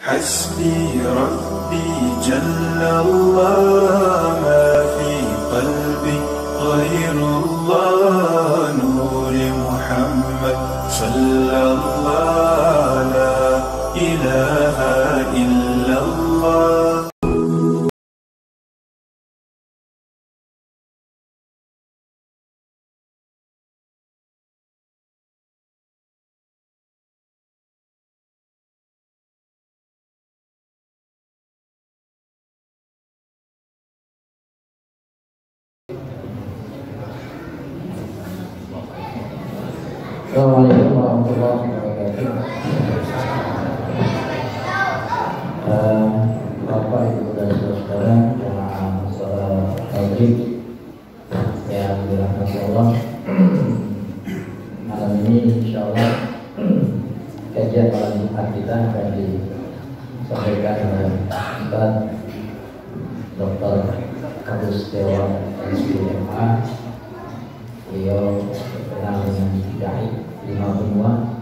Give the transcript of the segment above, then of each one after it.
حسبي ربي جل الله ما في قلبي غير الله نور محمد صلى الله لا إله إلا الله. Assalamualaikum warahmatullahi wabarakatuh. Bapak Ibu dan saudara jemaah salat maghrib yang dirahmati Allah, malam ini insyaallah kajian malam Jumat kita akan disampaikan oleh Ustaz Dr. Abu Setiawan SPMA. Beliau terkenal dengan dai lima benua.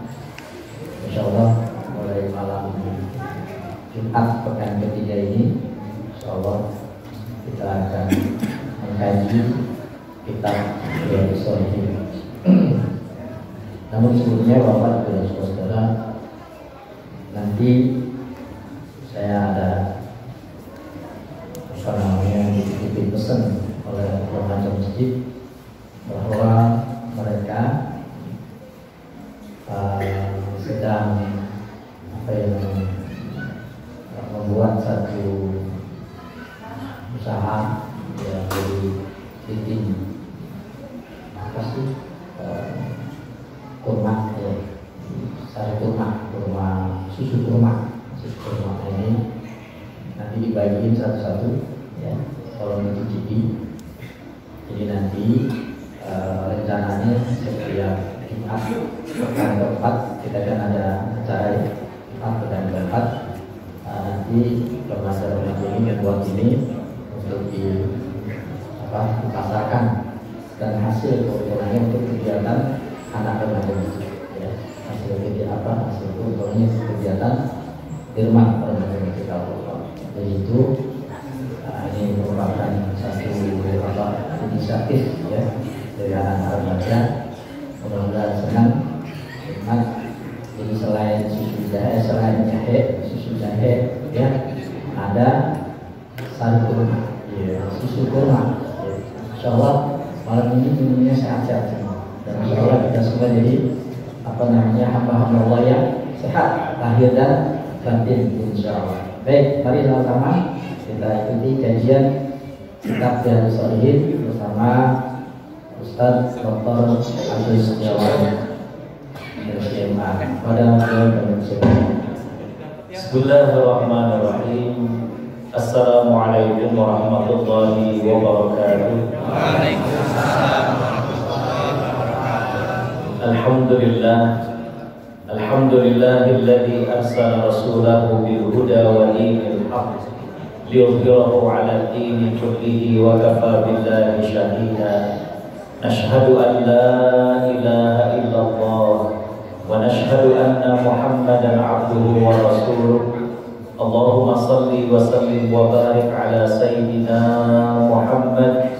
Insyaallah mulai malam Jumat pekan ketiga ini, insyaallah kita akan mengkaji kitab Riyadhus Shalihin. Namun sebelumnya Bapak dan saudara, nanti saya ada dititip pesan oleh remaja masjid bahwa mereka sedang membuat satu usaha yang dari titik kurma, sari kurma, susu kurma ini nanti dibagiin satu-satu ya, kalau dicicipi. Jadi nanti rencananya setiap Jumat pekan keempat kita kan ada acara ya, Jumat pekan keempat. Nanti remaja-remaja ini membuat ini untuk dipasarkan dan hasil keuntungannya untuk kegiatan anak remaja ya. Hasil keuntungannya kegiatan di rumah remaja kita. Jadi itu ini merupakan satu inisiatif ya dari anak remaja. Mudah-mudahan senang. Jadi selain susu jahe ya, ada sari kurma ya, susu kurma ya. Insyaallah malam ini minumnya sehat-sehat semua, dan insyaallah kita semua jadi hamba-hamba Allah yang sehat lahir dan batin insyaallah. Baik, mari sama-sama kita ikuti kajian kitab Riyadhus Shalihin bersama Ustaz Dr. Abu Setiawan SPMA. Bismillahirrahmanirrahim. Assalamualaikum warahmatullahi wabarakatuh. Waalaikumsalam warahmatullahi wabarakatuh. Alhamdulillah. Alhamdulillahilladzi arsala rasulahu bil huda wa dinil haqq liyudhhirahu 'ala ad-dini kullihi wa kafa billahi shahida. Nashhadu an la ilaha illallah wa nashhadu anna Muhammadan 'abduhu wa rasuluh. Allahumma salli wa sallim wa barik ala sayyidina Muhammad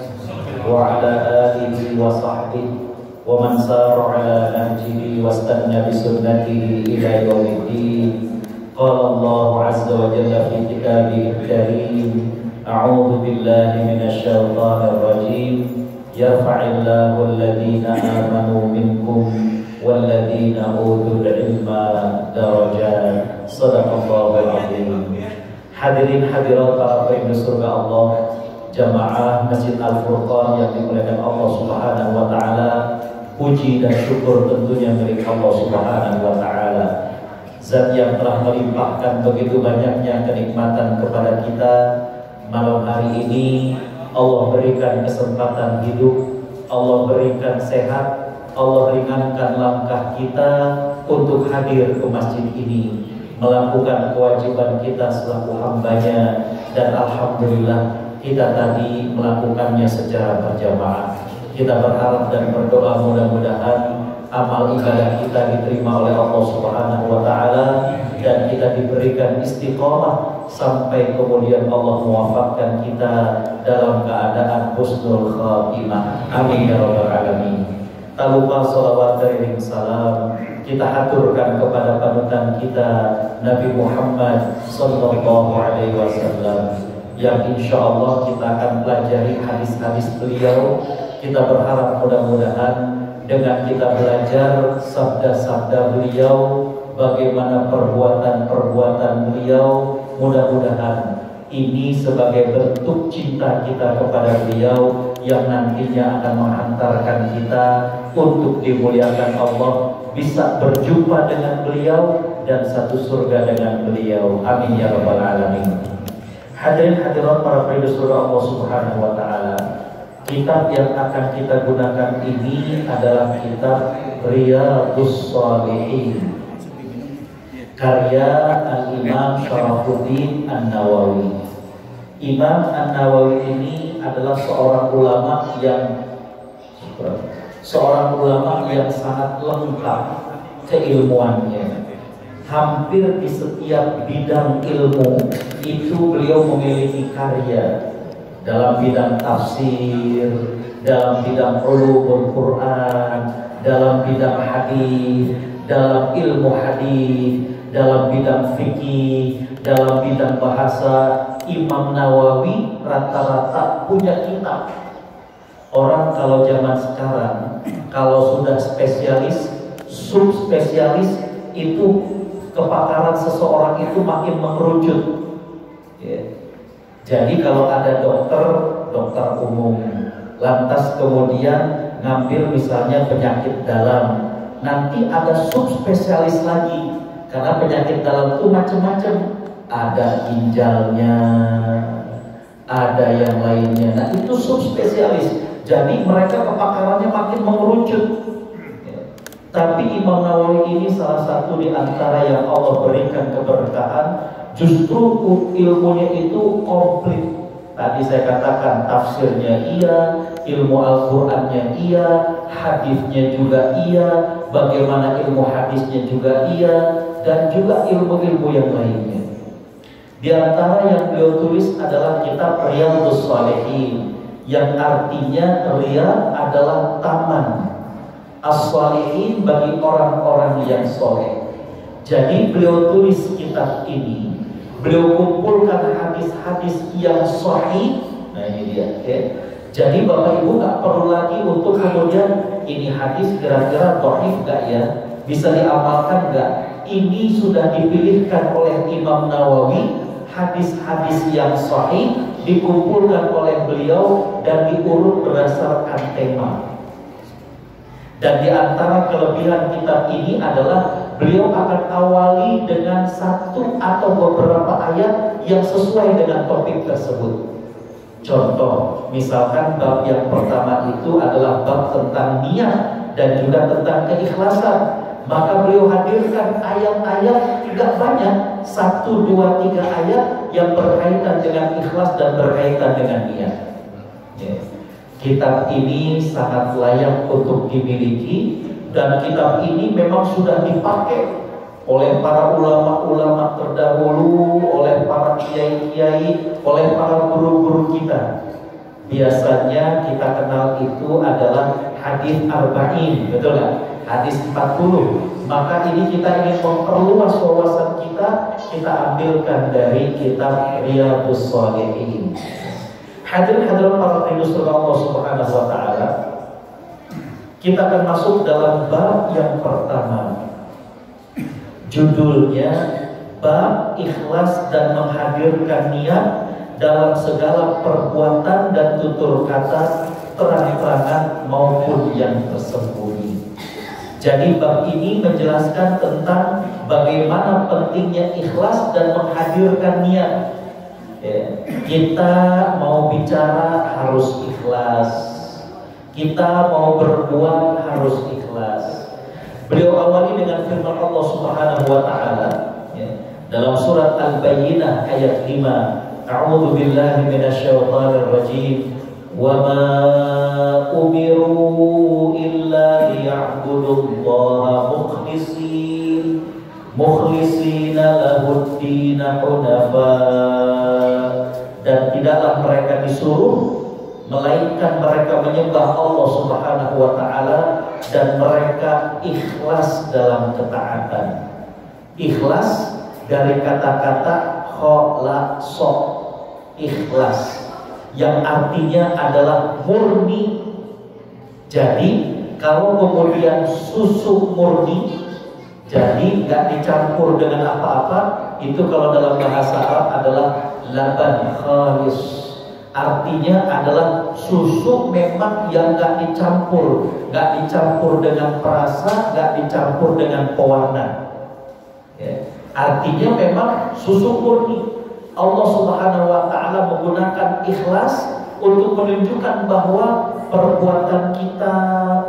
wa ala alihi wa sahbihi wa man sara ala nahjihi wastanna bi sunnatihi ila yaumiddin. Qala Allah azza wa jalla fi kitabihil karim, a'udzu billahi minasy syaithanir rajim. Yarfa'illahu alladhina amanu minkum walladhina utul ilma darajat. Shadaqallahul azim. Hadirin hadirat para penghuni surga Allah, jamaah Masjid Al-Furqan yang dimuliakan Allah Subhanahu wa taala. Puji dan syukur tentunya milik Allah Subhanahu wa taala. Zat yang telah melimpahkan begitu banyaknya kenikmatan kepada kita. Malam hari ini Allah berikan kesempatan hidup, Allah berikan sehat, Allah ringankan langkah kita untuk hadir ke masjid ini, melakukan kewajiban kita selaku hambanya, dan alhamdulillah kita tadi melakukannya secara berjamaah. Kita berharap dan berdoa mudah-mudahan amal ibadah kita diterima oleh Allah Subhanahu wa taala dan kita diberikan istiqomah sampai kemudian Allah mewafatkan kita dalam keadaan husnul khatimah. Amin ya rabbal alamin. Tak lupa salawat dan salam kita haturkan kepada panutan kita Nabi Muhammad sallallahu alaihi wasallam, yang insya Allah kita akan pelajari hadis-hadis beliau. Kita berharap mudah-mudahan dengan kita belajar sabda-sabda beliau, bagaimana perbuatan-perbuatan beliau, mudah-mudahan ini sebagai bentuk cinta kita kepada beliau yang nantinya akan menghantarkan kita untuk dimuliakan Allah, bisa berjumpa dengan beliau dan satu surga dengan beliau. Amin ya rabbal alamin. Hadirin hadirat para penduduk surga Allah Subhanahu wa taala. Kitab yang akan kita gunakan ini adalah kitab Riyadhus Shalihin, karya Al-Imam Syarafuddin An-Nawawi. Imam An-Nawawi ini adalah seorang ulama yang sangat lengkap keilmuannya. Hampir di setiap bidang ilmu itu beliau memiliki karya. Dalam bidang tafsir, dalam bidang ulumul Quran, dalam bidang hadis, dalam ilmu hadis, dalam bidang fikih, dalam bidang bahasa. Imam Nawawi rata-rata punya kitab. Orang kalau zaman sekarang, kalau sudah spesialis, subspesialis, itu kepakaran seseorang itu makin mengerucut. Jadi kalau ada dokter umum, lantas kemudian ngambil misalnya penyakit dalam, nanti ada subspesialis lagi, karena penyakit dalam itu macam-macam. Ada ginjalnya, ada yang lainnya. Nah itu subspesialis. Jadi mereka kepakarannya makin mengerucut. Tapi Imam Nawawi ini salah satu di antara yang Allah berikan keberkahan. Justru ilmunya itu komplit. Tadi saya katakan tafsirnya iya, ilmu Al-Qur'annya iya, hadisnya juga iya, bagaimana ilmu hadisnya juga iya, dan juga ilmu-ilmu yang lainnya. Di antara yang beliau tulis adalah kitab Riyadhus Shalihin, yang artinya Riyadh adalah taman, As-Shalihin bagi orang-orang yang soleh. Jadi beliau tulis kitab ini, beliau kumpulkan hadis-hadis yang sahih. Nah ini dia, okay? Jadi Bapak Ibu nggak perlu lagi untuk kemudian ini hadis kira-kira dhaif nggak ya, bisa diamalkan nggak? Ini sudah dipilihkan oleh Imam Nawawi, hadis-hadis yang sahih dikumpulkan oleh beliau dan diurut berdasarkan tema. Dan di antara kelebihan kitab ini adalah beliau akan awali dengan satu atau beberapa ayat yang sesuai dengan topik tersebut. Contoh, misalkan bab yang pertama itu adalah bab tentang niat dan juga tentang keikhlasan. Maka beliau hadirkan ayat-ayat tidak banyak, 1, 2, 3 ayat yang berkaitan dengan ikhlas dan berkaitan dengan niat. Kitab ini sangat layak untuk dimiliki, dan kitab ini memang sudah dipakai oleh para ulama-ulama terdahulu, oleh para kiai-kiai, oleh para guru-guru kita. Biasanya kita kenal itu adalah hadis arba'in, betul nggak? Hadis 40. Maka ini kita ingin memperluas wawasan kita ambilkan dari kitab Riyadhus Shalihin. Hadirin para penduduk Allah Subhanahu wa taala, kita akan masuk dalam bab yang pertama. Judulnya bab ikhlas dan menghadirkan niat dalam segala perbuatan dan tutur kata, terang-terangan maupun yang tersembunyi. Jadi bab ini menjelaskan tentang bagaimana pentingnya ikhlas dan menghadirkan niat. Kita mau bicara harus ikhlas, kita mau berbuat harus ikhlas. Beliau awali dengan firman Allah Subhanahu wa taala dalam surat Al-Bayyinah ayat 5. A'udzu billahi minasyaitonir rajim. Wa ma umiru illa liya'budullaha mukhlishin Mukhlisina lahuddina hunafa, dan tidaklah mereka disuruh melainkan mereka menyembah Allah Subhanahu wa taala dan mereka ikhlas dalam ketaatan. Ikhlas dari kata-kata kholasa, ikhlas yang artinya adalah murni. Jadi kalau kemudian susu murni, jadi nggak dicampur dengan apa-apa, itu kalau dalam bahasa Arab adalah laban khalis. Artinya adalah susu memang yang nggak dicampur dengan perasa, nggak dicampur dengan pewarna. Ya. Artinya memang susu murni. Allah Subhanahu wa taala menggunakan ikhlas untuk menunjukkan bahwa perbuatan kita,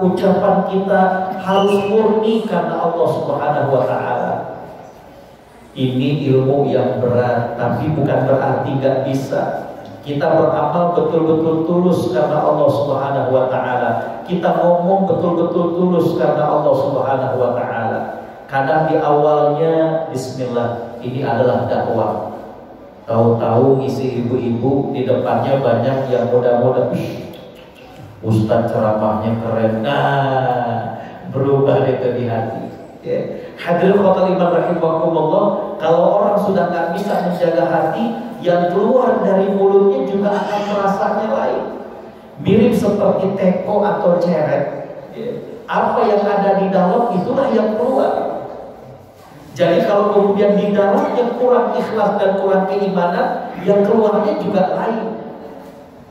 ucapan kita harus murni karena Allah Subhanahu wa taala. Ini ilmu yang berat, tapi bukan berarti nggak bisa. Kita beramal betul-betul tulus karena Allah Subhanahu wa taala. Kita ngomong betul-betul tulus karena Allah Subhanahu wa taala. Kadang di awalnya bismillah, ini adalah dakwah. Tahu-tahu isi ibu-ibu di depannya banyak yang muda-muda. Ustaz ceramahnya keren. Nah, berubah itu di hati. Ya. Hadirin khotul iman rahimakumullah, kalau orang sudah nggak bisa menjaga hati, yang keluar dari mulutnya juga akan merasanya lain. Mirip seperti teko atau ceret. Ya. Apa yang ada di dalam itulah yang keluar. Jadi kalau kemudian di dalamnya kurang ikhlas dan kurang keimanan, yang keluarnya juga lain.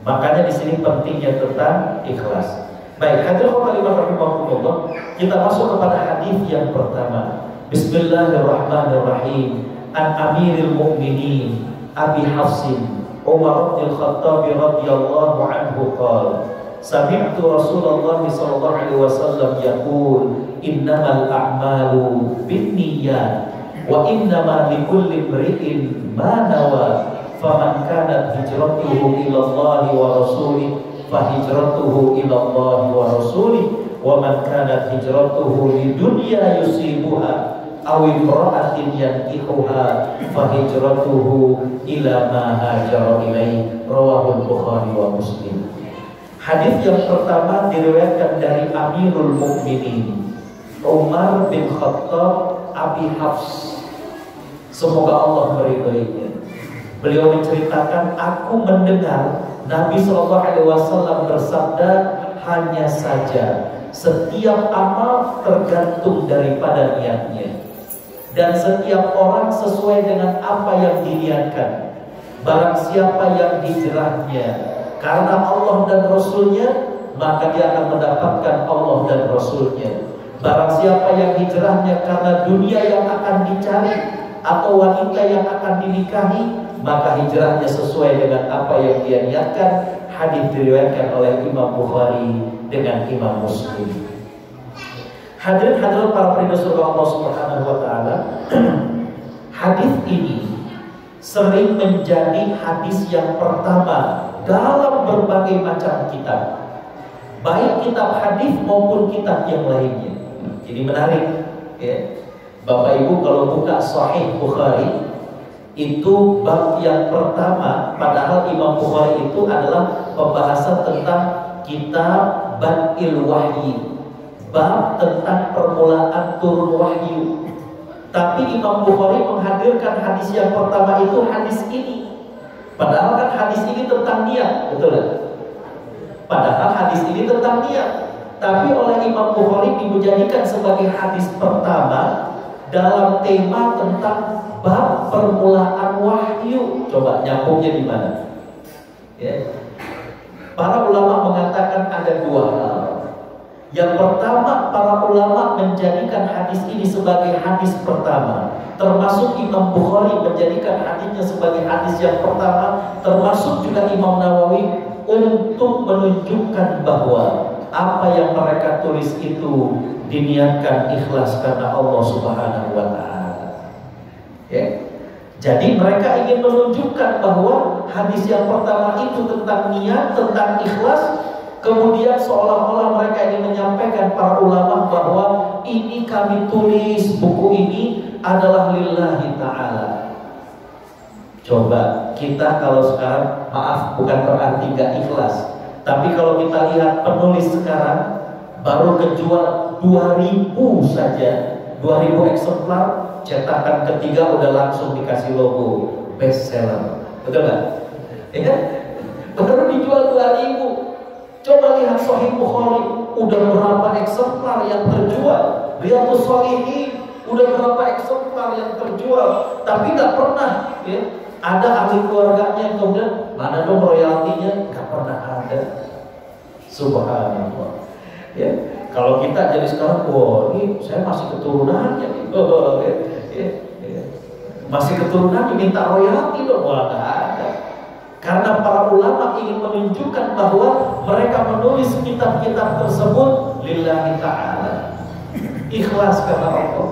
Makanya di sini pentingnya tentang ikhlas. Baik, hadirin rahimakumullah, kita masuk kepada hadis yang pertama. Bismillahirrahmanirrahim. An Amiril Mukminin Abi Hafsin Umar bin Khattab radhiyallahu anhu qala sami'tu Rasulullah sallallahu alaihi wasallam yaqul innamal a'malu binniyat wa innama likulli imri'in ma nawa faman kanat hijratuhu ila Allah wa rasulih fa hijratuhu ila Allah wa rasulih wa man kanat hijratuhu lidunya yusibuha aw imra'atin yankihuha fa hijratuhu ila ma hajara ilaihi rawahu Bukhari wa Muslim. Hadis yang pertama diriwayatkan dari Amirul Mukminin Umar bin Khattab Abi Hafs, semoga Allah meridhoinya. Beliau menceritakan, aku mendengar Nabi SAW bersabda, hanya saja setiap amal tergantung daripada niatnya, dan setiap orang sesuai dengan apa yang diniatkan. Barang siapa yang hijrahnya karena Allah dan Rasulnya, maka dia akan mendapatkan Allah dan Rasulnya. Barang siapa yang hijrahnya karena dunia yang akan dicari atau wanita yang akan dinikahi, maka hijrahnya sesuai dengan apa yang dia niatkan. Hadis diriwayatkan oleh Imam Bukhari dengan Imam Muslim. Hadirin para penduduk surga Allah Subhanahu wa taala, hadis ini sering menjadi hadis yang pertama dalam berbagai macam kitab, baik kitab hadis maupun kitab yang lainnya. Jadi menarik, ya. Bapak Ibu kalau buka Sahih Bukhari, itu bab yang pertama, padahal Imam Bukhari itu adalah pembahasan tentang kitab Bad'il Wahyi, bab tentang permulaan turun wahyu. Tapi Imam Bukhari menghadirkan hadis yang pertama itu hadis ini. Padahal kan hadis ini tentang niat, betul kan? Padahal hadis ini tentang niat, tapi oleh Imam Bukhari dijadikan sebagai hadis pertama dalam tema tentang bab permulaan wahyu. Coba nyambungnya di mana? Ya. Para ulama mengatakan ada dua hal. Yang pertama, para ulama menjadikan hadis ini sebagai hadis pertama, termasuk Imam Bukhari menjadikan hadisnya sebagai hadis yang pertama, termasuk juga Imam Nawawi, untuk menunjukkan bahwa apa yang mereka tulis itu diniatkan ikhlas karena Allah Subhanahu wa taala. Ya. Jadi mereka ingin menunjukkan bahwa hadis yang pertama itu tentang niat, tentang ikhlas. Kemudian seolah-olah mereka ingin menyampaikan para ulama bahwa ini kami tulis buku ini adalah lillahi ta'ala. Coba kita kalau sekarang, maaf bukan berarti gak ikhlas, tapi kalau kita lihat penulis sekarang baru kejual 2000 saja, 2000 eksemplar, cetakan ketiga udah langsung dikasih logo bestseller, betul nggak? Ya kan? Baru dijual 2000. Coba lihat Sahih Bukhari, udah berapa eksemplar yang terjual? Riyadhus Shalihin udah berapa eksemplar yang terjual? Tapi nggak pernah, ya, ada ahli keluarganya yang kemudian mana dong royaltinya? Nggak pernah ada. Subhanallah. Ya, kalau kita jadi sekarang, wah ini saya masih keturunannya nih, masih keturunannya minta royalti dong, wah nggak ada. Karena para ulama ingin menunjukkan bahwa mereka menulis kitab-kitab tersebut lillahi ta'ala, ikhlas karena Allah.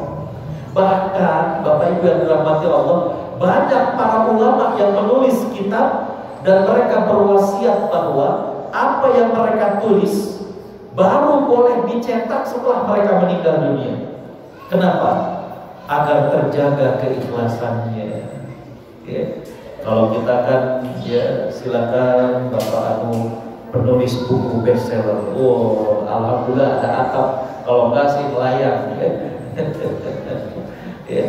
Bahkan Bapak Ibu yang dirahmati Allah, banyak para ulama yang menulis kitab dan mereka berwasiat bahwa apa yang mereka tulis baru boleh dicetak setelah mereka meninggal dunia. Kenapa? Agar terjaga keikhlasannya. Ya. Kalau kita kan, ya silakan Bapak Anu penulis buku bestseller. Oh, alhamdulillah ada atap. Kalau enggak sih layak. Ya. Ya.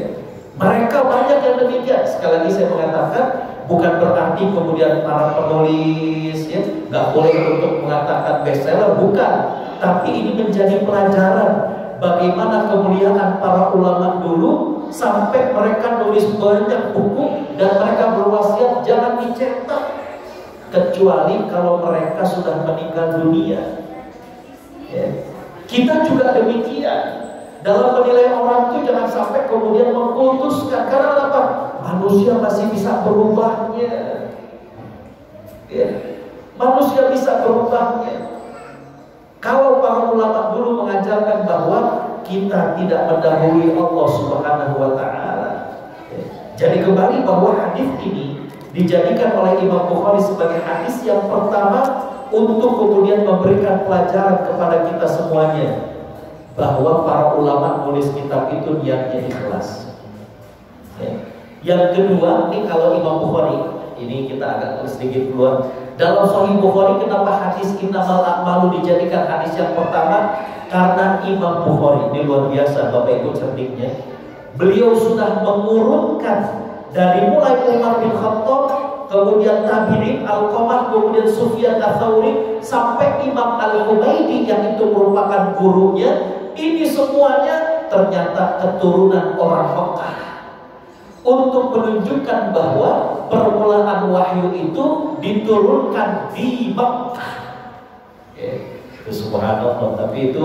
Mereka banyak yang demikian. Sekali lagi saya mengatakan, bukan berarti kemudian para penulis ya nggak boleh untuk mengatakan bestseller, bukan. Tapi ini menjadi pelajaran bagaimana kemuliaan para ulama dulu sampai mereka nulis banyak buku dan mereka berwasiat jangan dicetak kecuali kalau mereka sudah meninggal dunia. Ya. Kita juga demikian. Dalam menilai orang itu jangan sampai kemudian mengkultuskan. Karena apa? Manusia masih bisa berubahnya. Ya. Manusia bisa berubahnya. Kalau para ulama dulu mengajarkan bahwa kita tidak mendahului Allah Subhanahu wa Ta'ala. Ya. Jadi kembali bahwa hadis ini dijadikan oleh Imam Bukhari sebagai hadis yang pertama untuk kemudian memberikan pelajaran kepada kita semuanya bahwa para ulama nulis kitab itu niatnya ikhlas. Ya. Yang kedua, ini kalau Imam Bukhari, ini kita agak sedikit keluar. Dalam Sahih Bukhari, kenapa hadis innamal a'malu dijadikan hadis yang pertama? Karena Imam Bukhari ini luar biasa, Bapak Ibu cerdiknya. Beliau sudah mengurutkan dari mulai Umar bin Khattab, kemudian Tabi'in, Al-Qamah, kemudian Sufyan Ats-Tsauri, sampai Imam Al-Humaidi yang itu merupakan gurunya. Ini semuanya ternyata keturunan orang Mekah, untuk menunjukkan bahwa permulaan wahyu itu diturunkan di Mekah. Itu subhanallah, tapi itu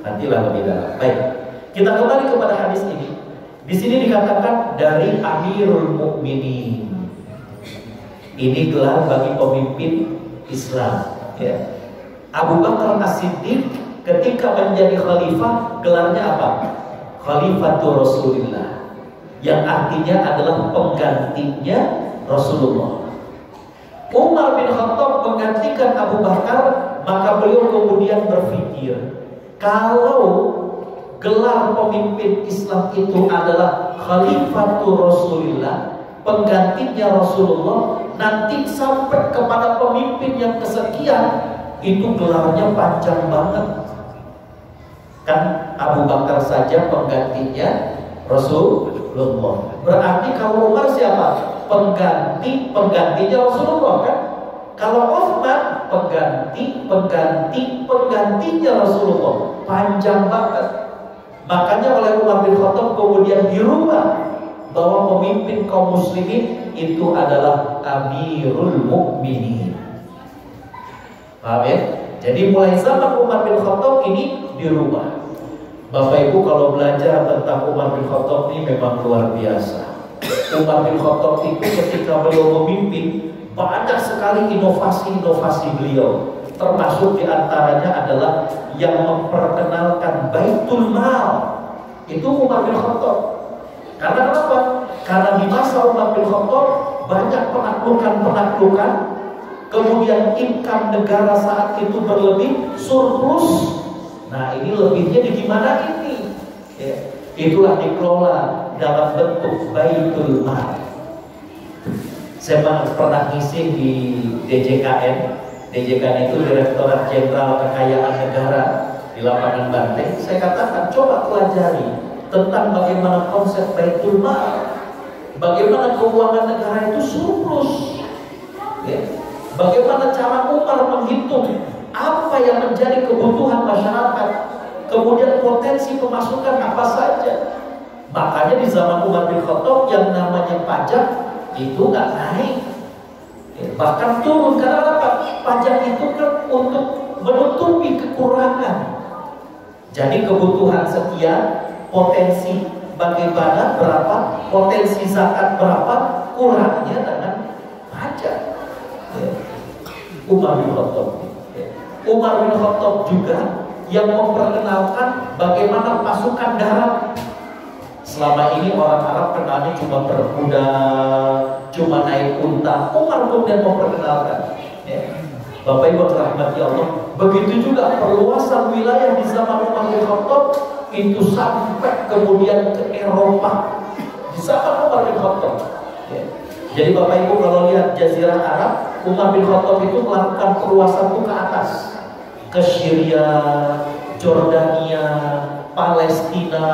nantilah lebih dalam. Baik, kita kembali kepada hadis ini. Di sini dikatakan dari Amirul Mukminin. Ini gelar bagi pemimpin Islam. Ya. Abu Bakar As-Siddiq ketika menjadi khalifah, gelarnya apa? Khalifatul Rasulillah, yang artinya adalah penggantinya Rasulullah. Umar bin Khattab menggantikan Abu Bakar, maka beliau kemudian berpikir, kalau gelar pemimpin Islam itu adalah Khalifatul Rasulillah, penggantinya Rasulullah, nanti sampai kepada pemimpin yang kesekian, itu gelarnya panjang banget. Kan Abu Bakar saja penggantinya Rasulullah. Berarti kalau Umar siapa? Penggantinya Rasulullah kan? Kalau Utsman penggantinya Rasulullah. Panjang banget. Makanya oleh Umar bin Khattab kemudian dirubah bahwa pemimpin kaum muslimin itu adalah Amirul Mukminin. Paham ya? Jadi mulai zaman Umar bin Khattab ini dirubah. Bapak Ibu kalau belajar tentang Umar bin Khattab ini memang luar biasa. Umar bin Khattab itu ketika beliau memimpin, banyak sekali inovasi-inovasi beliau. Termasuk diantaranya adalah yang memperkenalkan Baitul Mal. Itu Umar bin Khattab. Karena apa? Karena di masa Umar bin Khattab banyak penaklukan-penaklukan, kemudian income negara saat itu berlebih, surplus. Nah ini lebihnya di gimana ini? Ya, itulah dikelola dalam bentuk Baitul Mal. Saya pernah ngisi di DJKN. DJKN itu Direktorat Jenderal Kekayaan Negara di lapangan Banteng. Saya katakan coba pelajari tentang bagaimana konsep Baitul Mal, bagaimana keuangan negara itu surplus, ya. Bagaimana cara Umar menghitung apa yang menjadi kebutuhan masyarakat, kemudian potensi pemasukan apa saja. Makanya di zaman Umar bin Khattab yang namanya pajak itu nggak naik, ya, bahkan turun. Karena apa? Pajak itu kan untuk menutupi kekurangan. Jadi kebutuhan sekian, potensi bagaimana berapa, potensi zakat berapa, kurangnya dengan pajak. Ya. Umar bin Khattab. Ya. Umar bin Khattab juga yang memperkenalkan bagaimana pasukan darat. Selama ini orang Arab kenalnya cuma berkuda, cuma naik unta. Umar kemudian memperkenalkan. Ya. Bapak Ibu rahmati Allah, begitu juga perluasan wilayah di zaman Umar bin Khattab itu sampai kemudian ke Eropa di zaman Umar bin Khattab. Ya. Jadi Bapak Ibu kalau lihat Jazirah Arab, Umar bin Khattab itu melakukan perluasan ke atas, ke Syria, Jordania, Palestina,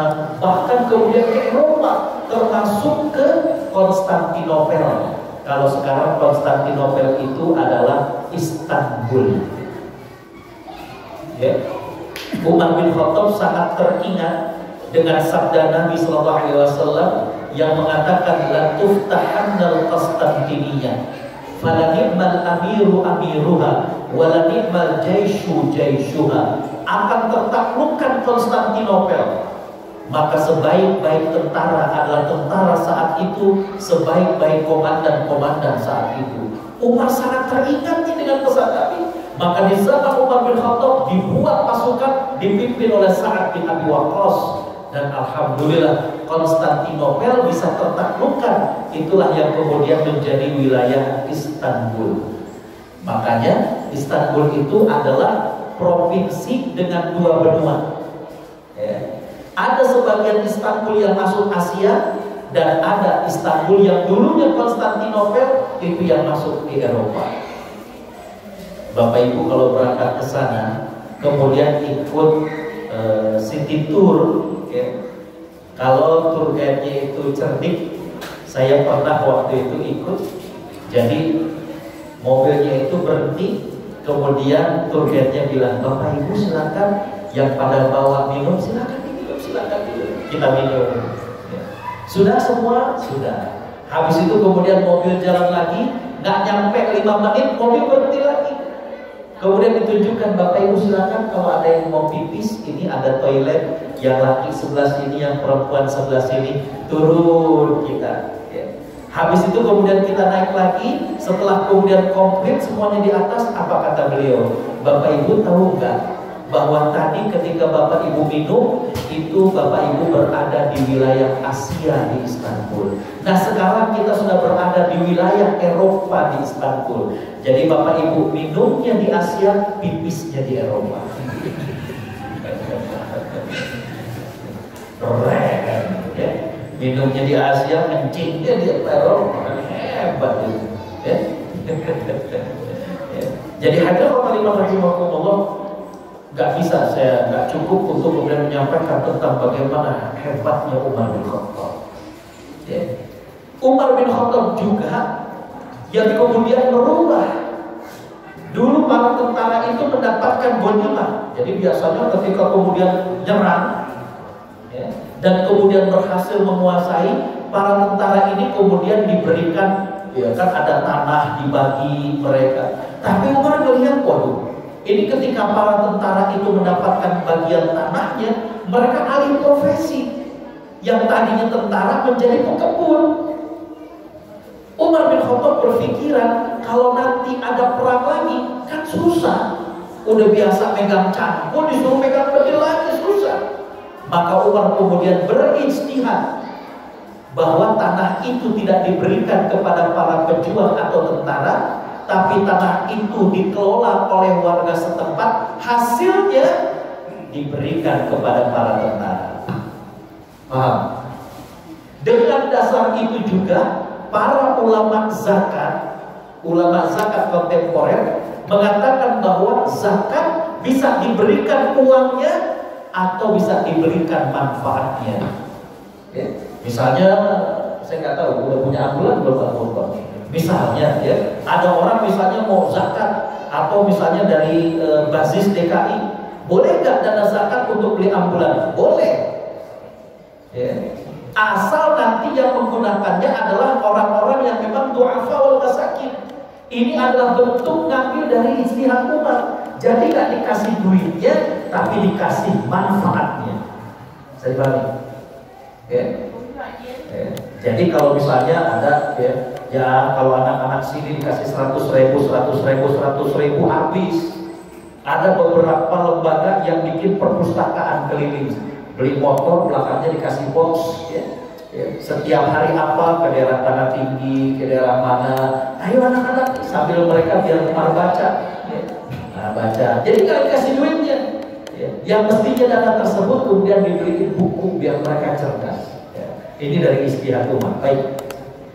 bahkan kemudian ke Eropa, termasuk ke Konstantinopel. Kalau sekarang Konstantinopel itu adalah Istanbul. Ya. Umar bin Khattab sangat teringat dengan sabda Nabi SAW yang mengatakan la tuftahannal Konstantiniyah fala ni'mal amiru amiruha wala ni'mal jaishu jaishuha. Akan tertaklukkan Konstantinopel, maka sebaik-baik tentara adalah tentara saat itu, sebaik-baik komandan-komandan saat itu. Umar sangat teringat dengan pesan Nabi. Maka di zaman Umar bin Khattab dibuat pasukan dipimpin oleh Sa'ad bin Abi Waqqas, dan alhamdulillah Konstantinopel bisa tertaklukkan. Itulah yang kemudian menjadi wilayah Istanbul. Makanya Istanbul itu adalah provinsi dengan dua benua. Ya. Ada sebagian Istanbul yang masuk Asia, dan ada Istanbul yang dulunya Konstantinopel itu yang masuk di Eropa. Bapak Ibu kalau berangkat ke sana, kemudian ikut city tour, ya. Kalau tour guide-nya itu cerdik, saya pernah waktu itu ikut. Jadi mobilnya itu berhenti, kemudian tour guide-nya bilang, Bapak Ibu silakan yang pada bawa minum silakan diminum, silakan minum. Kita minum. Ya. Sudah semua? Sudah. Habis itu kemudian mobil jalan lagi, nggak nyampe 5 menit mobil berhenti lagi. Kemudian ditunjukkan, Bapak Ibu silakan kalau ada yang mau pipis, ini ada toilet, yang laki sebelah sini, yang perempuan sebelah sini, turun kita. Ya. Habis itu kemudian kita naik lagi, setelah kemudian komplit semuanya di atas, apa kata beliau? Bapak Ibu tahu nggak bahwa tadi ketika Bapak Ibu minum, itu Bapak Ibu berada di wilayah Asia di Istanbul. Nah sekarang kita sudah berada di wilayah Eropa di Istanbul. Jadi Bapak Ibu minumnya di Asia, pipisnya di Eropa. Keren, ya. Minumnya di Asia, kencingnya di Eropa. Hebat itu, ya. Ya. Jadi hadirin rahimahumullah, gak bisa, saya gak cukup untuk kemudian menyampaikan tentang bagaimana hebatnya Umar bin Khattab. Ya. Umar bin Khattab juga yang kemudian merubah. Dulu para tentara itu mendapatkan ghanimah. Jadi biasanya ketika kemudian nyerang, ya, dan kemudian berhasil menguasai, para tentara ini kemudian diberikan, ya kan ada tanah dibagi mereka. Tapi Umar melihat, waduh, ini ketika para tentara itu mendapatkan bagian tanahnya, mereka alih profesi. Yang tadinya tentara menjadi pekebun. Umar bin Khattab berpikiran, kalau nanti ada perang lagi, kan susah. Udah biasa megang cangkul, disuruh megang pedang lagi, susah. Maka Umar kemudian berijtihad bahwa tanah itu tidak diberikan kepada para pejuang atau tentara, tapi tanah itu dikelola oleh warga setempat, hasilnya diberikan kepada para tentara. Paham? Dengan dasar itu juga para ulama zakat kontemporer mengatakan bahwa zakat bisa diberikan uangnya atau bisa diberikan manfaatnya. Ya. Misalnya, saya nggak tahu udah punya ambulan belum. Misalnya, ya, ada orang misalnya mau zakat atau misalnya dari basis DKI, boleh nggak dana zakat untuk beli ambulan? Boleh. Ya. Asal nanti yang menggunakannya adalah orang-orang yang memang du'afa wal masakin. Ini adalah bentuk ngambil dari ijtihad umat. Jadi nggak dikasih duitnya, tapi dikasih manfaatnya. Saya pahami. Ya. Ya. Jadi kalau misalnya ada ya kalau anak-anak sini dikasih 100.000 habis. Ada beberapa lembaga yang bikin perpustakaan keliling. Beli motor, belakangnya dikasih box, ya. Setiap hari apa ke daerah Tanah Tinggi, ke daerah mana, ayo anak-anak sambil mereka biar gemar baca, ya. Nah, baca. Jadi nggak dikasih duitnya, ya. Yang mestinya dana tersebut kemudian dibeliin buku biar mereka cerdas. Ya. Ini dari ijtihad umat. Baik.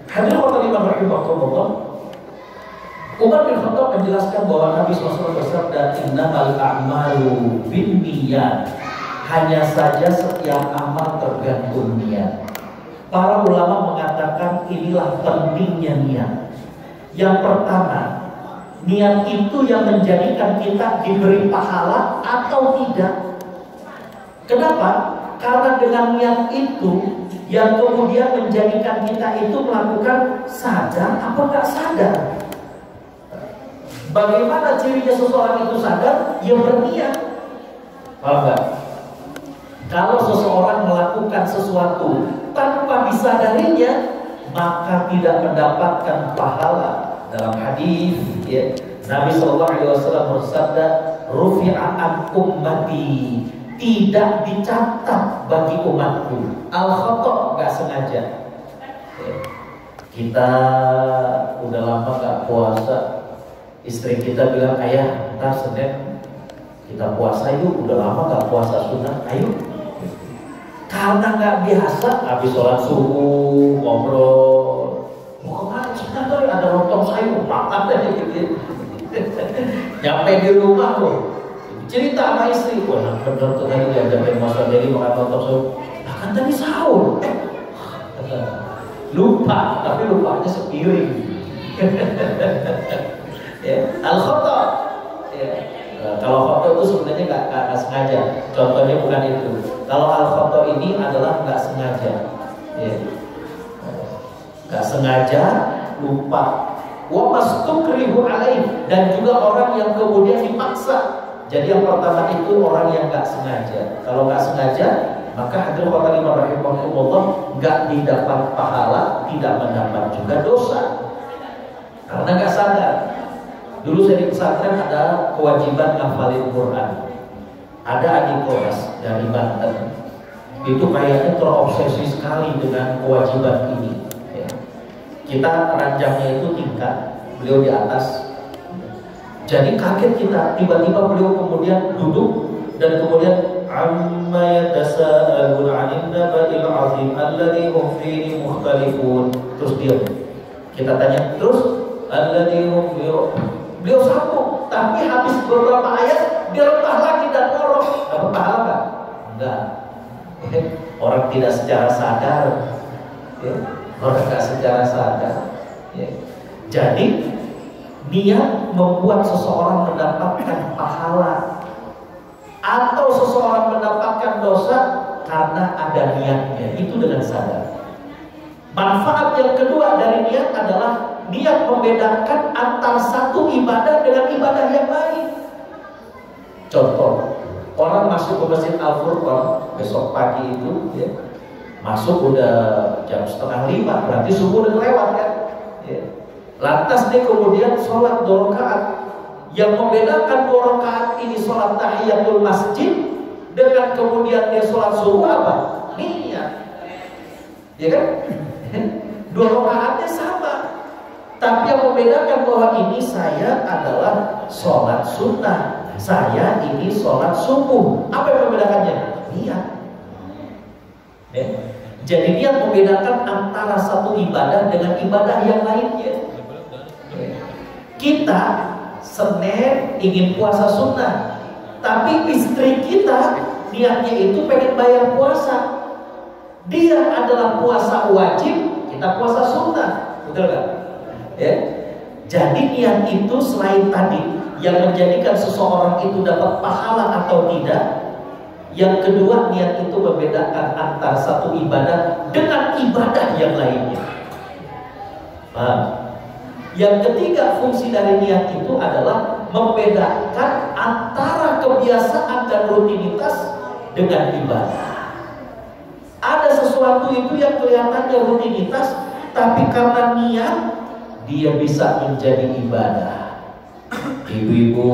Hadirin khotbah rahimahumullah. Umar bin Khattab menjelaskan bahwa Nabi SAW bersabda, innamal a'malu binniyat. Hanya saja setiap amal tergantung niat. Para ulama mengatakan inilah pentingnya niat. Yang pertama, niat itu yang menjadikan kita diberi pahala atau tidak. Kenapa? Karena dengan niat itu yang kemudian menjadikan kita itu melakukan sadar apa nggak sadar. Bagaimana cirinya seseorang itu sadar? Ya berniat. Paham nggak? Kalau seseorang melakukan sesuatu tanpa disadarinya, maka tidak mendapatkan pahala. Dalam hadis, ya, Nabi SAW bersabda, "Rufi'a an ummati," tidak dicatat bagi umatku. Al-khata' nggak sengaja. Ya. Kita udah lama nggak puasa, istri kita bilang, ayah, ntar Senin kita puasa yuk. Udah lama nggak puasa sunnah, ayo. Karena nggak biasa, habis sholat subuh ngobrol, mau kemana? Sebentar ada lontong sayur, makan deh gitu. Nyampe di rumah loh, cerita sama istri, wah nah bener tuh tadi diajakin Mas Wadeli makan lontong sayur, nah kan tadi sahur, lupa, tapi lupanya sepiring. Ya, al-khata. Ya. Kalau khata itu sebenarnya nggak sengaja. Contohnya bukan itu. Kalau al-khata ini adalah nggak sengaja, ya. Nggak sengaja, lupa. Wa mastukrihu alaih, dan juga orang yang kemudian dipaksa. Jadi yang pertama itu orang yang nggak sengaja. Kalau nggak sengaja, maka hadirin khotbah rahimahumullah nggak didapat pahala, tidak mendapat juga dosa. Karena nggak sadar. Dulu saya di pesantren ada kewajiban ngafalin Quran. Ada adik kelas dari Banten, itu kayaknya terobsesi sekali dengan kewajiban ini. Ya. Kita ranjangnya itu tingkat, beliau di atas. Jadi kaget kita, tiba-tiba beliau kemudian duduk dan kemudian amma yatasaalun 'anil naba'il 'azim alladzi hum fihi mukhtalifun. Terus diam. Kita tanya, terus alladzi hum fihi. Beliau sambung, tapi habis beberapa ayat dia rentah lagi dan ngorok. Dapat pahala nggak? Enggak. Orang tidak secara sadar, ya. Orang tidak secara sadar, ya. Jadi niat membuat seseorang mendapatkan pahala atau seseorang mendapatkan dosa karena ada niatnya, itu dengan sadar. Manfaat yang kedua dari niat adalah niat membedakan antara satu ibadah dengan ibadah yang lain. Contoh, orang masuk ke Masjid Al-Furqan besok pagi itu, ya, masuk udah jam 4:30, berarti subuh udah lewat kan? Ya. Lantas dia kemudian sholat 2 rakaat. Yang membedakan 2 rakaat ini sholat tahiyatul masjid dengan kemudian dia sholat subuh apa? Niat, ya kan? 2 rakaatnya sama. Tapi yang membedakan bahwa ini saya adalah sholat sunnah, saya ini sholat subuh. Apa yang membedakannya? Niat. Jadi dia membedakan antara satu ibadah dengan ibadah yang lainnya. Kita Senin ingin puasa sunnah, tapi istri kita niatnya itu pengen bayar puasa. Dia adalah puasa wajib, kita puasa sunnah, betul kan? Ya. Jadi niat itu selain tadi yang menjadikan seseorang itu dapat pahala atau tidak. Yang kedua, niat itu membedakan antara satu ibadah dengan ibadah yang lainnya. Paham? Yang ketiga, fungsi dari niat itu adalah membedakan antara kebiasaan dan rutinitas dengan ibadah. Ada sesuatu itu yang kelihatannya rutinitas, tapi karena niat dia bisa menjadi ibadah. Ibu-ibu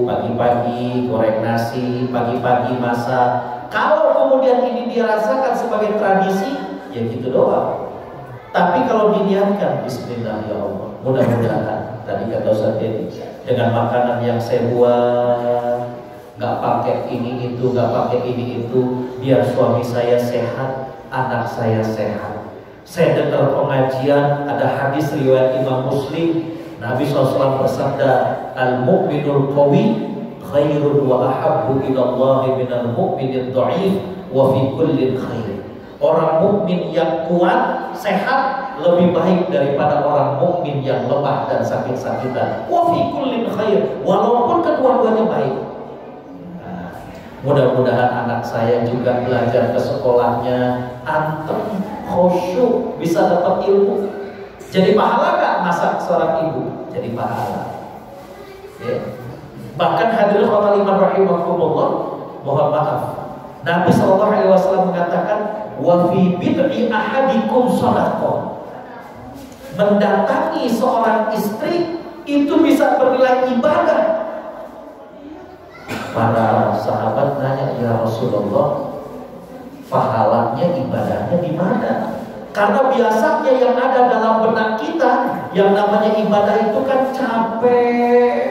pagi-pagi goreng nasi, pagi-pagi masak. Kalau kemudian ini dirasakan sebagai tradisi, ya gitu doang. Tapi kalau diniatkan, Bismillah ya Allah, mudah-mudahan tadi kata Ustaz Dedi, dengan makanan yang saya buat, nggak pakai ini itu, nggak pakai ini itu, biar suami saya sehat, anak saya sehat. Saya dengar pengajian, ada hadis riwayat Imam Muslim, Nabi SAW bersabda, al-mu'minul qawi khairun wa ahabbu ilallahi minal mu'minid dha'if wa fi kullin khair. Orang mukmin yang kuat, sehat lebih baik daripada orang mukmin yang lemah dan sakit-sakitan. Wa fi kullin khair, walaupun kedua-duanya baik. Nah, mudah-mudahan anak saya juga belajar ke sekolahnya anteng, khusyuk, bisa dapat ilmu. Jadi pahala gak masak seorang ibu? Jadi pahala. Ya. Bahkan hadirin khairin rahimakumullah, mohon maaf, Nabi SAW mengatakan, wa fi bid'i ahadikum shadaqah. Mendatangi seorang istri itu bisa bernilai ibadah. Para sahabat nanya, ya Rasulullah, pahalanya ibadahnya di mana? Karena biasanya yang ada dalam benak kita, yang namanya ibadah itu kan capek,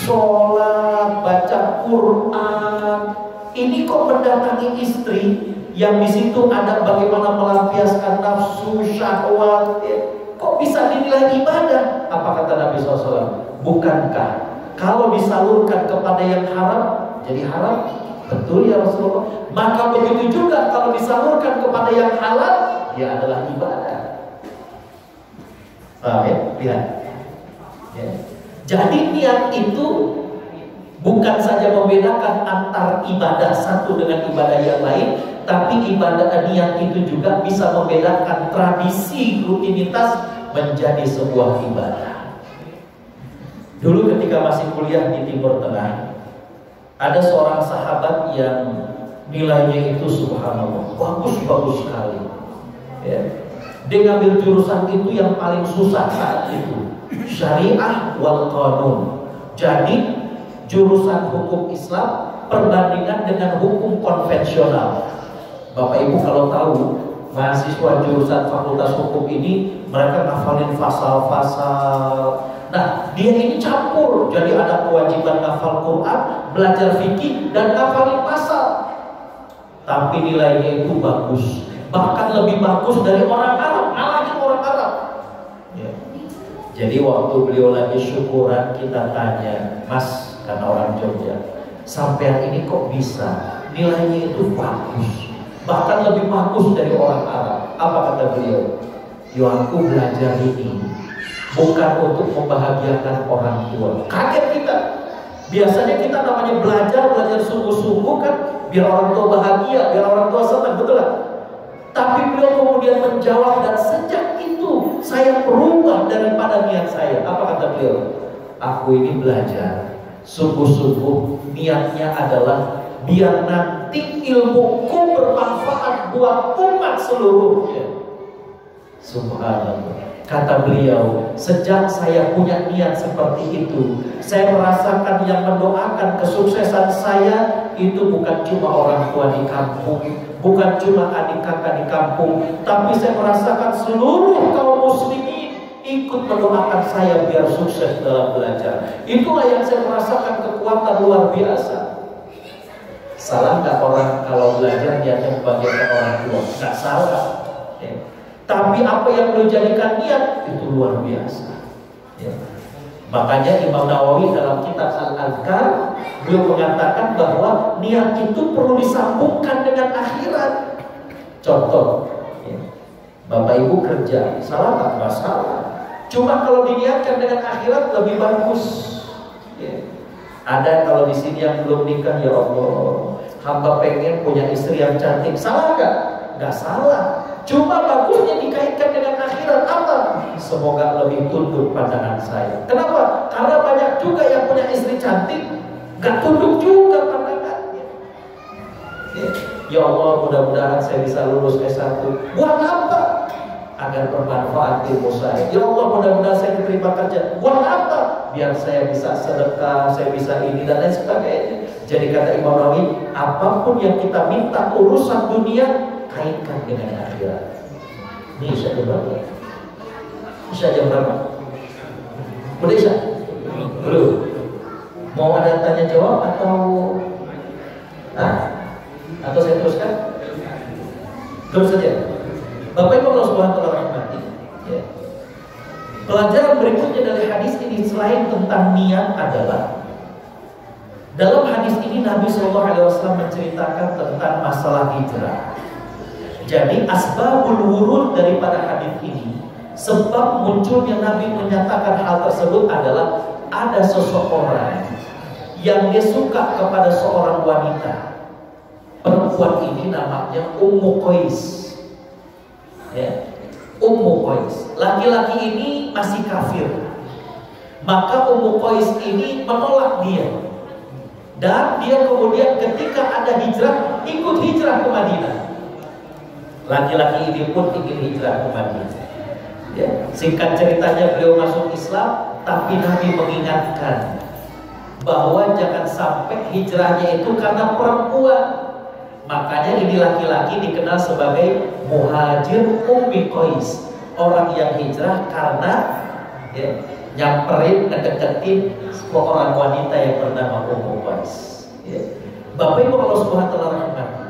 sholat, baca Quran. Ini kok mendatangi istri yang di situ ada bagaimana melampiaskan nafsu, syahwat, kok bisa dinilai ibadah? Apa kata Nabi SAW? Bukankah kalau disalurkan kepada yang haram jadi haram? Betul ya Rasulullah. Maka begitu juga kalau disalurkan kepada yang halal, ya adalah ibadah. Paham ya? Lihat. Ya. Jadi niat itu bukan saja membedakan antar ibadah satu dengan ibadah yang lain, tapi ibadah niat itu juga bisa membedakan tradisi rutinitas menjadi sebuah ibadah. Dulu ketika masih kuliah di Timur Tengah, ada seorang sahabat yang nilainya itu subhanallah bagus-bagus sekali. Ya. Dia ngambil jurusan itu yang paling susah saat itu, syariah wal qanun. Jadi jurusan hukum Islam perbandingan dengan hukum konvensional. Bapak Ibu kalau tahu, mahasiswa jurusan fakultas hukum ini mereka ngafalin pasal-pasal. Nah, dia ini campur, jadi ada kewajiban ngafal Quran, belajar fikih, dan ngafalin pasal. Tapi nilainya itu bagus, bahkan lebih bagus dari orang Arab, ngalahin orang Arab. Ya. Jadi waktu beliau lagi syukuran, kita tanya, Mas, karena orang Jogja, sampean ini kok bisa? Nilainya itu bagus, bahkan lebih bagus dari orang Arab. Apa kata beliau? Yo, aku belajar ini bukan untuk membahagiakan orang tua. Kaget kita. Biasanya kita namanya belajar sungguh-sungguh kan, biar orang tua bahagia, biar orang tua senang, betul kan? Tapi beliau kemudian menjawab, dan sejak itu saya berubah daripada niat saya. Apa kata beliau? Aku ini belajar sungguh-sungguh, niatnya adalah biar nanti ilmuku bermanfaat buat umat seluruhnya. Subhanallah. Kata beliau, sejak saya punya niat seperti itu, saya merasakan yang mendoakan kesuksesan saya itu bukan cuma orang tua di kampung, bukan cuma adik kakak di kampung, tapi saya merasakan seluruh kaum muslimin ikut mendoakan saya biar sukses dalam belajar. Itulah yang saya merasakan kekuatan luar biasa. Salah nggak orang kalau belajar niatnya membahagiakan orang tua? Nggak salah. Ya. Tapi apa yang lu jadikan niat itu luar biasa. Ya. Makanya Imam Nawawi dalam kitab Al-Adhkar beliau mengatakan bahwa niat itu perlu disambungkan dengan akhirat. Contoh, ya. Bapak Ibu kerja, salah nggak? Nggak salah. Cuma kalau diniatkan dengan akhirat lebih bagus. Ya. Ada kalau di sini yang belum nikah, ya Allah, hamba pengen punya istri yang cantik. Salah nggak? Nggak salah. Cuma bagusnya dikaitkan dengan akhirat. Apa? Semoga lebih tunduk pandangan saya. Kenapa? Karena banyak juga yang punya istri cantik, nggak tunduk juga pandangannya. Ya Allah, mudah-mudahan saya bisa lulus S1. Buat apa? Agar bermanfaat ilmu saya. Ya Allah, mudah-mudahan saya diterima kerja. Buat apa? Biar saya bisa sedekah, saya bisa ini dan lain sebagainya. Jadi kata Imam Nawawi, apapun yang kita minta urusan dunia, kaitkan dengan akhirat. Ini Isya jam berapa? Isya jam berapa? Udah Isya? Belum. Mau ada tanya jawab atau atau saya teruskan? Terus saja. Bapak Ibu Allah Subhanahu wa taala rahmati. Ya. Pelajaran berikutnya dari hadis ini selain tentang niat adalah dalam hadis ini Nabi SAW menceritakan tentang masalah hijrah. Jadi asbabul wurud daripada hadis ini, sebab munculnya Nabi menyatakan hal tersebut adalah ada seseorang yang dia suka kepada seorang wanita. Perempuan ini namanya Ummu Qais. Ya. Ummu Qais. Laki-laki ini masih kafir. Maka Ummu Qais ini menolak dia. Dan dia kemudian ketika ada hijrah, ikut hijrah ke Madinah. Laki-laki ini pun ingin hijrah ke Madinah. Ya. Singkat ceritanya beliau masuk Islam, tapi Nabi mengingatkan bahwa jangan sampai hijrahnya itu karena perempuan. Makanya ini laki-laki dikenal sebagai muhajir Ummi Qais, orang yang hijrah karena ya, nyamperin, ngedeketin seorang wanita yang bernama Ummu Qais. Ya. Bapak Ibu Allah Subhanahu wa taala rahmati.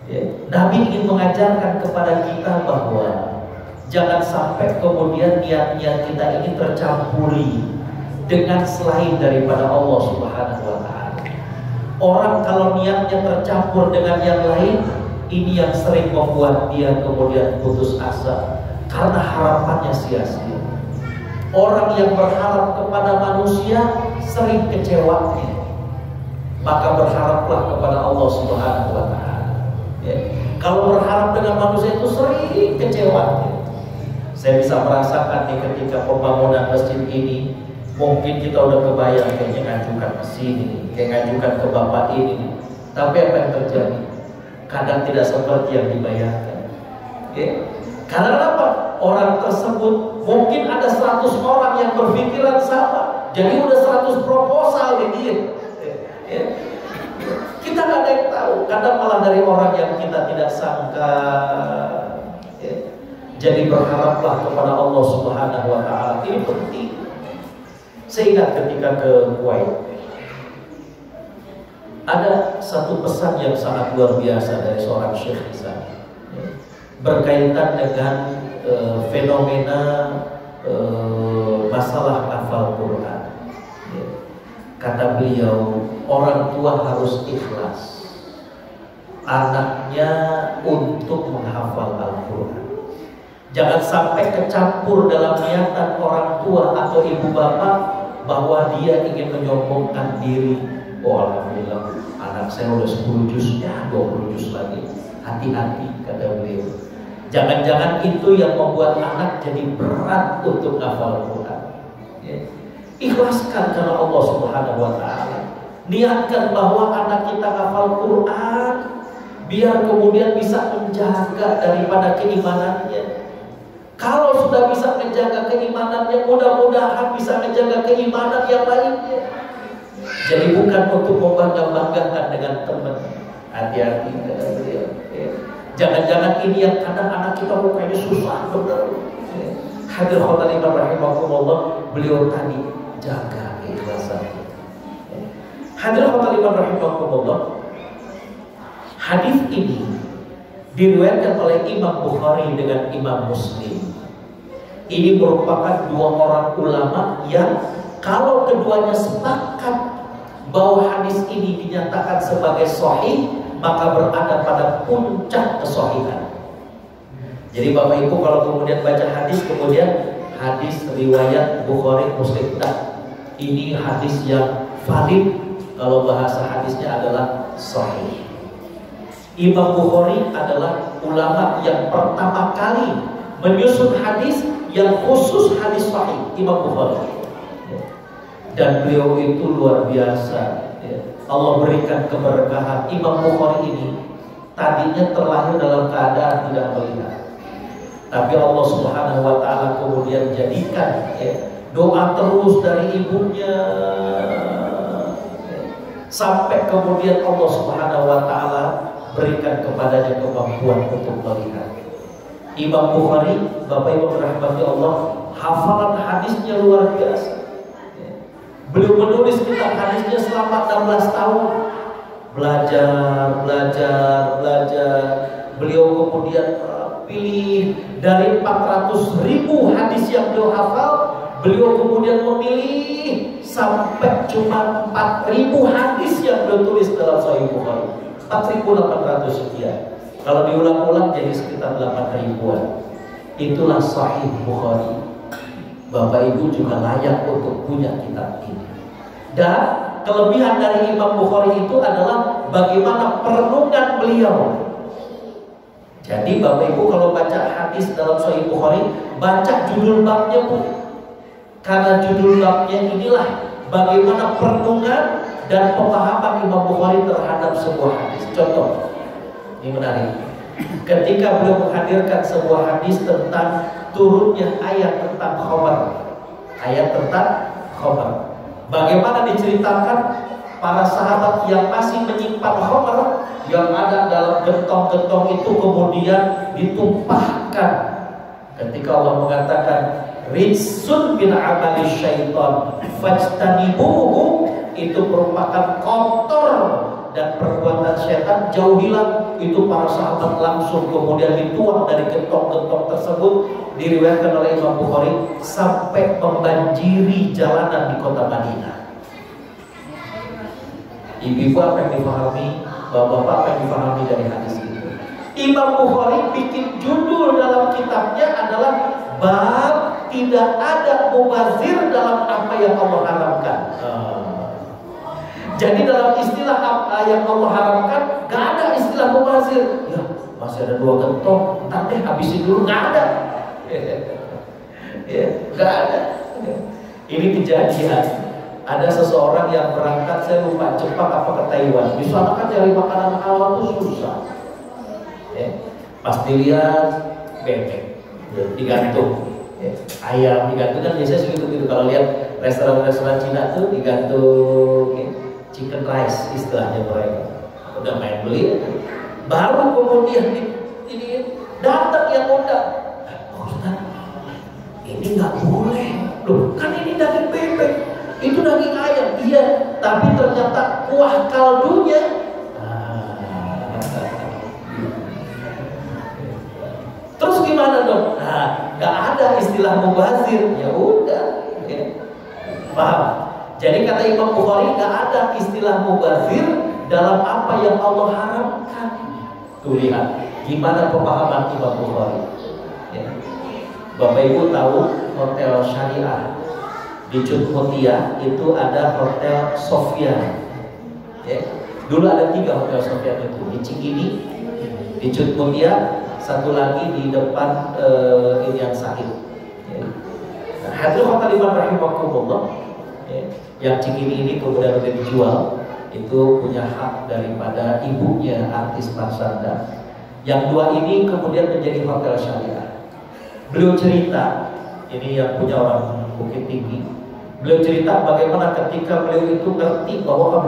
Ya. Nabi ingin mengajarkan kepada kita bahwa jangan sampai kemudian niat-niat kita ini tercampuri dengan selain daripada Allah Subhanahu wa taala. Orang kalau niatnya tercampur dengan yang lain, ini yang sering membuat dia kemudian putus asa karena harapannya sia-sia. Orang yang berharap kepada manusia sering kecewanya. Maka berharaplah kepada Allah Subhanahu wa taala. Ya. Kalau berharap dengan manusia itu sering kecewanya. Saya bisa merasakan nih ketika pembangunan masjid ini, mungkin kita udah kebayang kayaknya ngajukan ke sini, kayak ngajukan ke bapak ini. Tapi apa yang terjadi? Kadang tidak seperti yang dibayangkan. Okay? Karena apa? Orang tersebut mungkin ada 100 orang yang berpikiran sama. Jadi udah 100 proposal ini. Okay? Kita nggak ada yang tahu. Kadang malah dari orang yang kita tidak sangka. Okay? Jadi berharaplah kepada Allah Subhanahu wa taala. Ini penting. Saya ingat ketika ke Kuwait, ada satu pesan yang sangat luar biasa dari seorang syekh di sana, berkaitan dengan fenomena masalah hafal Quran. Kata beliau, orang tua harus ikhlas anaknya untuk menghafal Al-Quran. Jangan sampai kecampur dalam niatan orang tua atau ibu bapak bahwa dia ingin menyombongkan diri. Oh alhamdulillah, anak saya udah 10 juz, ya 20 juz lagi. Hati-hati, kata beliau. Jangan-jangan itu yang membuat anak jadi berat untuk hafal Quran. Ya. Ikhlaskan karena Allah Subhanahu wa taala. Niatkan bahwa anak kita hafal Quran biar kemudian bisa menjaga daripada keimanannya. Kalau sudah bisa menjaga keimanannya, mudah-mudahan bisa menjaga keimanan yang lainnya. Jadi bukan untuk membangga-banggakan dengan teman. Hati-hati kata beliau. Jangan-jangan ini yang kadang anak kita mukanya susah benar. Hadir khotbah rahimahumullah, beliau tadi jaga keikhlasan. Hadir khotbah rahimahumullah, Hadis ini diriwayatkan oleh Imam Bukhari dengan Imam Muslim. Ini merupakan dua orang ulama yang kalau keduanya sepakat bahwa hadis ini dinyatakan sebagai sahih, maka berada pada puncak kesahihan. Jadi Bapak Ibu kalau kemudian baca hadis, kemudian hadis riwayat Bukhari Muslim, ini hadis yang valid, kalau bahasa hadisnya adalah sahih. Imam Bukhari adalah ulama yang pertama kali menyusun hadis yang khusus hadis sahih, Imam Bukhari. Dan beliau itu luar biasa. Allah berikan keberkahan. Imam Bukhari ini tadinya terlahir dalam keadaan tidak melihat, tapi Allah Subhanahu wa Ta'ala kemudian jadikan doa terus dari ibunya sampai kemudian Allah Subhanahu wa Ta'ala berikan kepadanya kemampuan untuk melihat. Imam Bukhari, Bapak Ibu rahmati Allah, hafalan hadisnya luar biasa. Beliau menulis kitab hadisnya selama 16 tahun. Belajar. Beliau kemudian pilih dari 400.000 hadis yang beliau hafal, beliau kemudian memilih sampai cuma 4.000 hadis yang beliau tulis dalam Sahih Bukhari. 4.800 sekian. Kalau diulang-ulang jadi sekitar 8.000-an. Itulah Sahih Bukhari. Bapak Ibu juga layak untuk punya kitab ini. Dan kelebihan dari Imam Bukhari itu adalah bagaimana perenungan beliau. Jadi Bapak Ibu kalau baca hadis dalam Sahih Bukhari, baca judul babnya pun. Karena judul babnya inilah bagaimana perenungan dan pemahaman Imam Bukhari terhadap sebuah hadis. Contoh, ini menarik. Ketika beliau menghadirkan sebuah hadis tentang turunnya ayat tentang khabar, bagaimana diceritakan para sahabat yang masih menyimpan khabar yang ada dalam gentong-gentong itu kemudian ditumpahkan. Ketika Allah mengatakan rijsun bin amali syaitan fajtanibuhu, itu merupakan kotor dan perbuatan syaitan, jauhilah. Itu para sahabat langsung kemudian dituang dari gentong-gentong tersebut. Diriwayatkan oleh Imam Bukhari sampai membanjiri jalanan di kota Madinah. Ibu-ibu apa yang dipahami, bapak-bapak apa yang dipahami dari hadis itu? Imam Bukhari bikin judul dalam kitabnya adalah bab tidak ada mubazir dalam apa yang Allah haramkan. Jadi dalam istilah apa yang Allah haramkan, gak ada istilah mubazir. Ya, masih ada 2 gentong, ntar deh habisin dulu, gak ada. Ya, gak ada. Ini kejadian. Ada seseorang yang berangkat, saya lupa Jepang apa ke Taiwan. Di sana kan cari makanan halal itu susah. Ya, pas dilihat bebek digantung, ayam digantung, kan biasanya segitu-gitu. Kalau lihat restoran-restoran Cina tuh digantung chicken rice istilahnya mereka. Udah main beli, baru kemudian ini datang yang undang. Ustaz, ini nggak boleh loh, kan ini daging bebek, itu daging ayam. Iya, tapi ternyata kuah kaldunya terus gimana dong? Nah, nggak ada istilah mubazir. Ya udah, paham? Jadi kata Imam Bukhari, nggak ada istilah mubazir dalam apa yang Allah haramkan. Tuh lihat gimana pemahaman Imam Bukhari. Bapak Ibu tahu hotel syariah di Cutmutia itu ada hotel Sofia. Dulu ada 3 hotel Sofia itu, di Cikini, di Cutmutia, satu lagi di depan Irian Sahid. Nah, hadirin hotel Iman rahimakumullah, yang Cikini ini kemudian sudah dijual, itu punya hak daripada ibunya artis Marsanda. Yang 2 ini kemudian menjadi hotel syariah. Beliau cerita, ini yang punya orang Bukit Tinggi. Beliau cerita bagaimana ketika beliau itu ngerti bahwa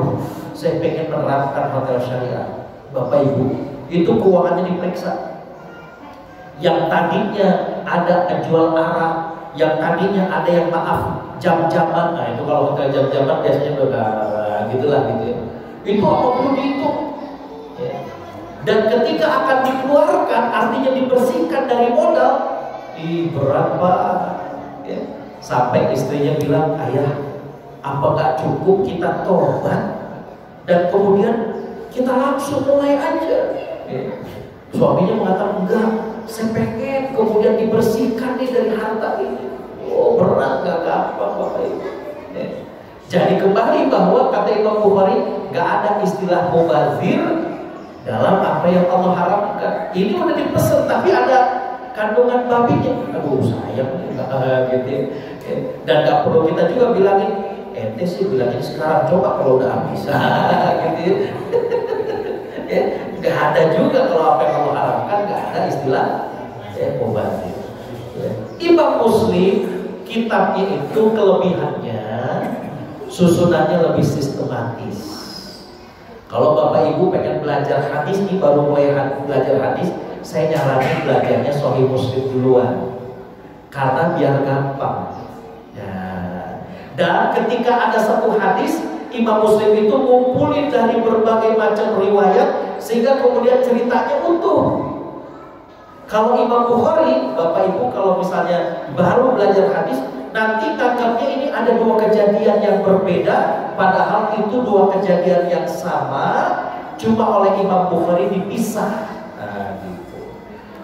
saya pengen menerapkan hotel syariah. Bapak Ibu, itu keuangannya diperiksa. Yang tadinya ada jual arak, yang tadinya ada yang maaf jam-jaman. Nah itu kalau hotel jam-jaman biasanya udah gitulah gitu ya. Itu apa perlu dihitung? Dan ketika akan dikeluarkan, artinya dibersihkan dari modal, berapa? Ya. Sampai istrinya bilang, ayah, apakah cukup kita tobat dan kemudian kita langsung mulai aja? Ya. Suaminya mengatakan, enggak, saya pengen kemudian dibersihkan nih dari harta ini. Oh, berat, gak gampang Bapak Ibu. Ya. Jadi kembali bahwa kata Imam Bukhari, gak ada istilah mubazir dalam apa yang Allah haramkan. Ini udah dipesan, tapi ada kandungan babinya. Aduh sayang gitu ya. Dan gak perlu kita juga bilangin, ente sih bilangin sekarang, coba kalau udah habis gitu ya. Gak ada juga kalau apa yang Allah haramkan, gak ada istilah mubazir. Imam Muslim kitabnya itu kelebihannya susunannya lebih sistematis. Kalau Bapak Ibu pengen belajar hadis nih, baru mulai belajar hadis, saya nyaranin belajarnya Sahih Muslim duluan, karena biar gampang. Nah, dan ketika ada satu hadis, Imam Muslim itu ngumpulin dari berbagai macam riwayat sehingga kemudian ceritanya utuh. Kalau Imam Bukhari, Bapak Ibu kalau misalnya baru belajar hadis, nanti tangkapnya ini ada dua kejadian yang berbeda, padahal itu dua kejadian yang sama, cuma oleh Imam Bukhari dipisah. Nah, gitu.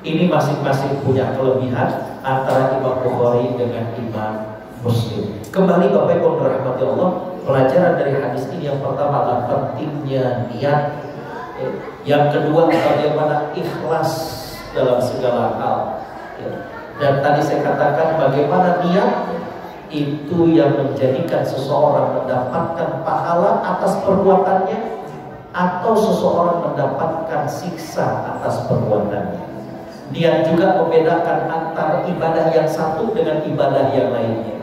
Ini masing-masing punya kelebihan antara Imam Bukhari dengan Imam Muslim. Kembali Bapak Ibu dirahmati Allah, pelajaran dari hadis ini yang pertama adalah pentingnya niat. Yang kedua bagaimana ikhlas dalam segala hal. Dan tadi saya katakan bagaimana niat itu yang menjadikan seseorang mendapatkan pahala atas perbuatannya atau seseorang mendapatkan siksa atas perbuatannya. Niat juga membedakan antara ibadah yang satu dengan ibadah yang lainnya.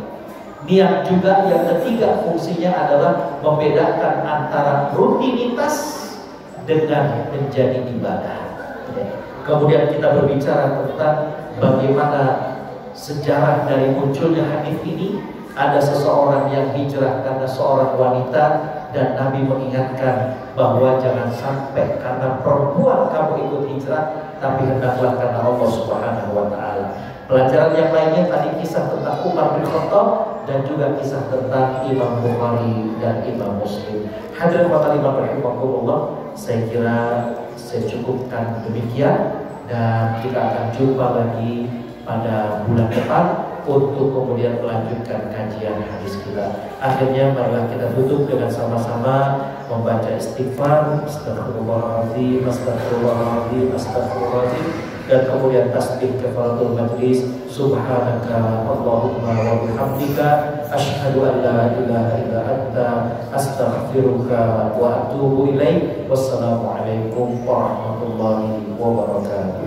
Niat juga yang ketiga fungsinya adalah membedakan antara rutinitas dengan menjadi ibadah. Kemudian kita berbicara tentang bagaimana sejarah dari munculnya hadis ini. Ada seseorang yang hijrah karena seorang wanita, dan Nabi mengingatkan bahwa jangan sampai karena perempuan kamu ikut hijrah, tapi hendaklah karena Allah Subhanahu wa Ta'ala. Pelajaran yang lainnya tadi kisah tentang Umar bin Khattab dan juga kisah tentang Imam Bukhari dan Imam Muslim. Hadirin wa rahimakumullah, saya kira saya cukupkan demikian, dan kita akan jumpa lagi pada bulan depan untuk kemudian melanjutkan kajian hadis kita. Akhirnya marilah kita tutup dengan sama-sama membaca istighfar, astagfirullahaladzim, astagfirullahaladzim, astagfirullahaladzim, dan kemudian tasbih kafaratul majlis, subhanaka Allahumma wa bihamdika, asyhadu an la ilaha illa anta, astaghfiruka wa atubu ilaik. Wassalamualaikum warahmatullahi wabarakatuh.